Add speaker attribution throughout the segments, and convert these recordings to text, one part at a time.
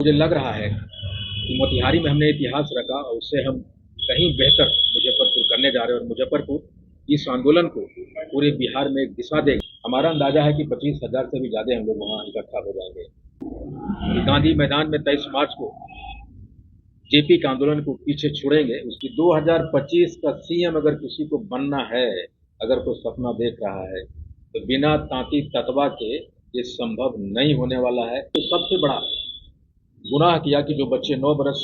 Speaker 1: मुझे लग रहा है कि मोतिहारी में हमने इतिहास रखा और उससे हम कहीं बेहतर मुजफ्फरपुर करने जा रहे हैं और मुजफ्फरपुर इस आंदोलन को पूरे बिहार में एक दिशा देगा। हमारा अंदाजा है कि 25,000 से भी ज्यादा हम लोग वहाँ इकट्ठा हो जाएंगे। गांधी मैदान में 23 मार्च को जेपी के आंदोलन को पीछे छोड़ेंगे। उसकी 2025 का सीएम अगर किसी को बनना है, अगर कोई सपना देख रहा है, तो बिना तांती ततवा के ये संभव नहीं होने वाला है। तो सबसे बड़ा गुनाह किया कि जो बच्चे 9 बरस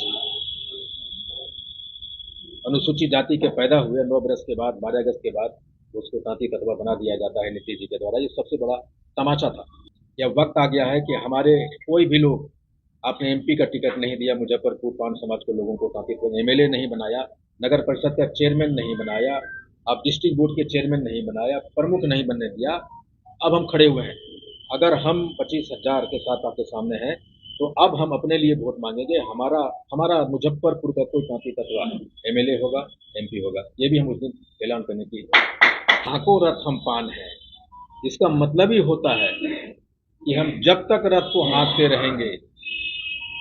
Speaker 1: अनुसूचित जाति के पैदा हुए, 9 बरस के बाद 12 अगस्त के बाद उसको तांती ततवा बना दिया जाता है नीतीश जी के द्वारा। ये सबसे बड़ा तमाचा था। यह वक्त आ गया है कि हमारे कोई भी लोग, आपने एमपी का टिकट नहीं दिया मुजफ्फरपुर पान समाज के लोगों को, ताकि कोई एमएलए नहीं बनाया, नगर परिषद का चेयरमैन नहीं बनाया, आप डिस्ट्रिक्ट बोर्ड के चेयरमैन नहीं बनाया, प्रमुख नहीं बनने दिया। अब हम खड़े हुए हैं। अगर हम 25,000 के साथ आपके सामने हैं तो अब हम अपने लिए वोट मांगेंगे। हमारा मुजफ्फरपुर का कोई तांती तत्वा एमएलए होगा, एमपी होगा, ये भी हम उस दिन ऐलान करने की। हाको रथ हम पान है, इसका मतलब ही होता है कि हम जब तक रथ को हाँकते रहेंगे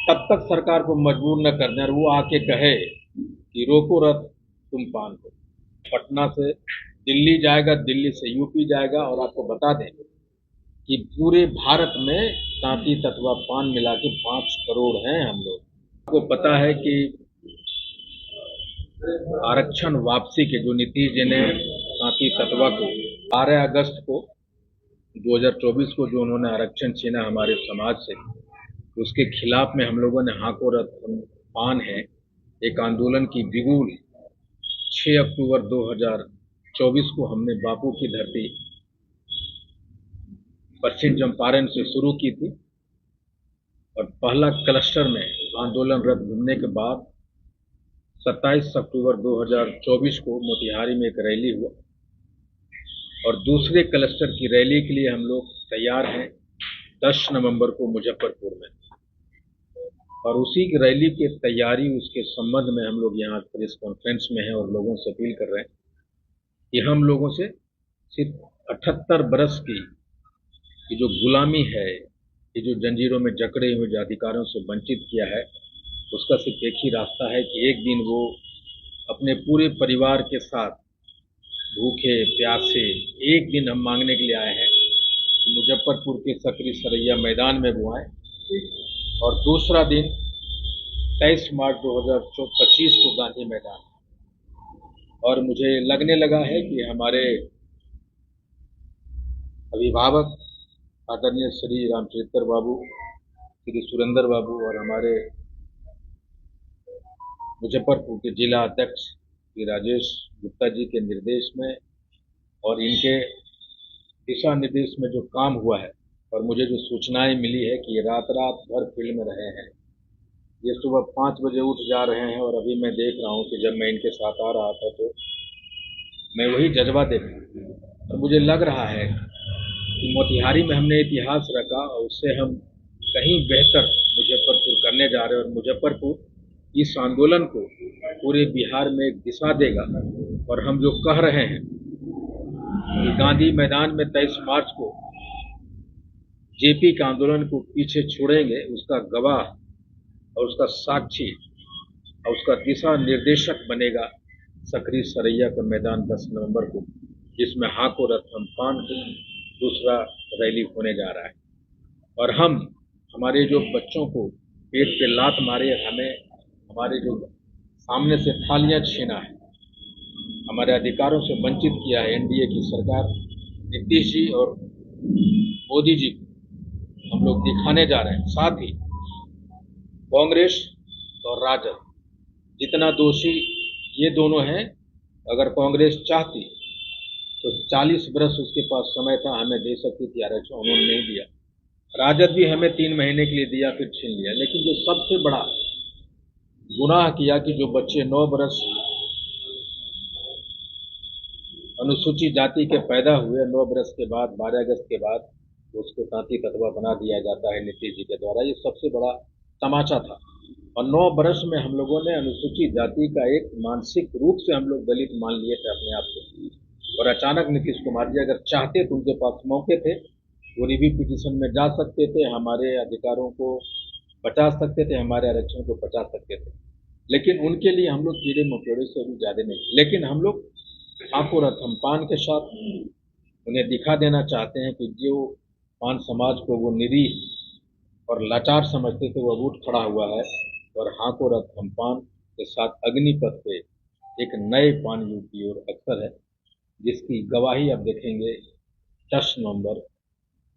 Speaker 1: तब तक सरकार को मजबूर न करने और वो आके कहे कि रोको रथ तुम पान को। पटना से दिल्ली जाएगा, दिल्ली से यूपी जाएगा। और आपको बता दें कि पूरे भारत में तांती ततवा पान मिला के 5 करोड़ हैं हम लोग। आपको पता है कि आरक्षण वापसी के जो नीतीश जी ने तांती ततवा को 12 अगस्त को 2024 को जो उन्होंने आरक्षण छीना हमारे समाज से, उसके खिलाफ में हम लोगों ने हाको रथ पान है एक आंदोलन की बिगुल 6 अक्टूबर 2024 को हमने बापू की धरती पश्चिम चंपारण से शुरू की थी। और पहला क्लस्टर में आंदोलन रथ घूमने के बाद 27 अक्टूबर 2024 को मोतिहारी में एक रैली हुआ और दूसरे क्लस्टर की रैली के लिए हम लोग तैयार हैं 10 नवंबर को मुजफ्फरपुर में। और उसी की रैली की तैयारी, उसके संबंध में हम लोग यहाँ प्रेस कॉन्फ्रेंस में हैं और लोगों से अपील कर रहे हैं कि हम लोगों से सिर्फ 78 बरस की ये जो गुलामी है, ये जो जंजीरों में जकड़े हुए जो अधिकारों से वंचित किया है, उसका सिर्फ एक ही रास्ता है कि एक दिन वो अपने पूरे परिवार के साथ भूखे प्यासे, एक दिन हम मांगने के लिए आए हैं कि मुजफ्फरपुर के सकरी सरैया मैदान में वो आए। और दूसरा दिन 23 मार्च 2025 को गांधी मैदान। और मुझे लगने लगा है कि हमारे अभिभावक आदरणीय श्री रामचरित्र बाबू, श्री सुरेंद्र बाबू और हमारे मुजफ्फरपुर के जिला अध्यक्ष श्री राजेश गुप्ता जी के निर्देश में और इनके दिशा निर्देश में जो काम हुआ है, और मुझे जो सूचनाएं मिली है कि ये रात भर फील्ड में रहे हैं, ये सुबह 5 बजे उठ जा रहे हैं। और अभी मैं देख रहा हूँ कि जब मैं इनके साथ आ रहा था तो मैं वही जज्बा देखा। और मुझे लग रहा है कि मोतिहारी में हमने इतिहास रखा और उससे हम कहीं बेहतर मुजफ्फरपुर करने जा रहे हैं और मुजफ्फरपुर इस आंदोलन को पूरे बिहार में एक दिशा देगा। और हम जो कह रहे हैं कि गांधी मैदान में 23 मार्च को जेपी के आंदोलन को पीछे छोड़ेंगे, उसका गवाह और उसका साक्षी और उसका दिशा निर्देशक बनेगा सकरी सरैया का मैदान 10 नवंबर को, जिसमें हाको रथ हम पान की दूसरा रैली होने जा रहा है। और हम हमारे जो बच्चों को पेट पे लात मारे, हमें हमारे जो सामने से थालियां छीना है, हमारे अधिकारों से वंचित किया है एनडीए की सरकार, नीतीश जी और मोदी जी को हम लोग दिखाने जा रहे हैं। साथ ही कांग्रेस और राजद, जितना दोषी ये दोनों हैं, अगर कांग्रेस चाहती तो 40 बरस उसके पास समय था, हमें दे सकती थी आरक्षण, उन्होंने नहीं दिया। राजद भी हमें 3 महीने के लिए दिया, फिर छीन लिया। लेकिन जो सबसे बड़ा गुनाह किया कि जो बच्चे 9 बरस अनुसूचित जाति के पैदा हुए, 9 बरस के बाद 12 अगस्त के बाद उसको तांती ततवा बना दिया जाता है नीतीश जी के द्वारा। ये सबसे बड़ा तमाचा था। और 9 बरस में हम लोगों ने अनुसूचित जाति का एक मानसिक रूप से हम लोग दलित मान लिए थे अपने आप को। और अचानक नीतीश कुमार जी अगर चाहते तो उनके पास मौके थे, वो रिव्यू पिटीशन में जा सकते थे, हमारे अधिकारों को बचा सकते थे, हमारे आरक्षण को बचा सकते थे, लेकिन उनके लिए हम लोग कीड़े मकोड़े से भी ज्यादा नहीं। लेकिन हम लोग आंखों रथम पान के साथ उन्हें दिखा देना चाहते हैं कि जो पान समाज को वो निरीह और लाचार समझते थे, वो अब उठ खड़ा हुआ है और हाको रथम पान के साथ अग्निपथ पे एक नए पान युग की ओर अग्रसर है, जिसकी गवाही आप देखेंगे 10 नवंबर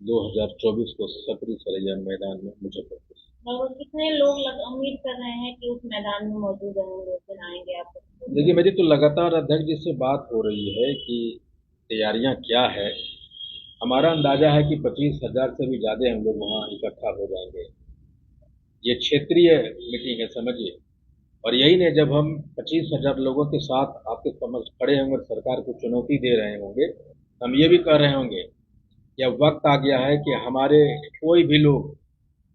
Speaker 1: 2024 को सकरी सरैया मैदान में मुजफ्फरपुर।
Speaker 2: लगभग कितने लोग उम्मीद कर रहे हैं कि उस मैदान में मौजूद रहेंगे, उस दिन आएंगे आप?
Speaker 1: देखिए, मेरी तो लगातार अध्यक्ष जी से बात हो रही है कि तैयारियां क्या है। हमारा अंदाजा है कि 25,000 से भी ज्यादा हम लोग वहाँ इकट्ठा हो जाएंगे। ये क्षेत्रीय मीटिंग है, समझिए। और यही नहीं, जब हम 25,000 लोगों के साथ आपके समक्ष खड़े होंगे, सरकार को चुनौती दे रहे होंगे, हम ये भी कह रहे होंगे कि अब वक्त आ गया है कि हमारे कोई भी लोग,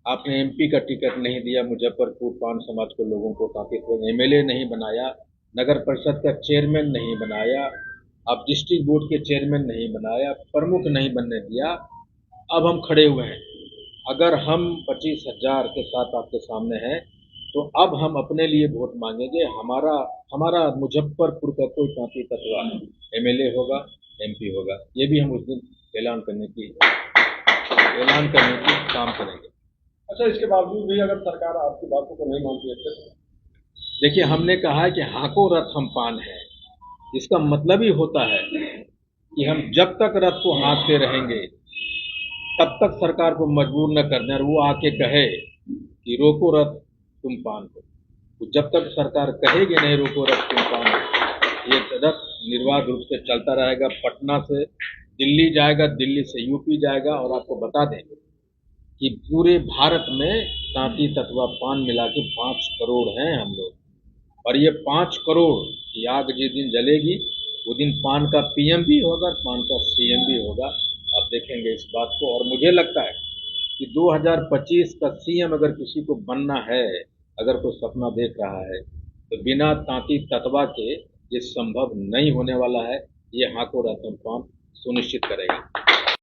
Speaker 1: आपने एमपी का टिकट नहीं दिया मुजफ्फरपुर पान समाज के लोगों को, ताकि कोई एमएलए नहीं बनाया, नगर परिषद का चेयरमैन नहीं बनाया, आप डिस्ट्रिक्ट बोर्ड के चेयरमैन नहीं बनाया, प्रमुख नहीं बनने दिया। अब हम खड़े हुए हैं। अगर हम 25,000 के साथ आपके सामने हैं, तो अब हम अपने लिए वोट मांगेंगे। हमारा हमारा मुजफ्फरपुर का कोई तांती तत्वा एमएलए होगा, एमपी होगा, ये भी हम उस दिन ऐलान करने की काम करेंगे।
Speaker 3: अच्छा, इसके बावजूद भी अगर सरकार आपकी बातों को नहीं मानती है फिर?
Speaker 1: देखिए, हमने कहा है कि हाको रथ हम पान है। इसका मतलब ही होता है कि हम जब तक रथ को हाँकते रहेंगे, तब तक सरकार को मजबूर न कर दें और वो आके कहे कि रोको रथ तुम पान को। तो जब तक सरकार कहेगी नहीं रोको रथ तुम पान को, ये रथ निर्बाध रूप से चलता रहेगा। पटना से दिल्ली जाएगा, दिल्ली से यूपी जाएगा। और आपको बता दें कि पूरे भारत में तांती तत्वा पान मिला के 5 करोड़ हैं हम लोग, और ये 5 करोड़ की आग जिस दिन जलेगी, वो दिन पान का पीएम भी होगा और पान का सीएम भी होगा। आप देखेंगे इस बात को। और मुझे लगता है कि 2025 का सीएम अगर किसी को बनना है, अगर कोई सपना देख रहा है, तो बिना तांती तत्वा के ये संभव नहीं होने वाला है। ये हाको रतन पान सुनिश्चित करेगा।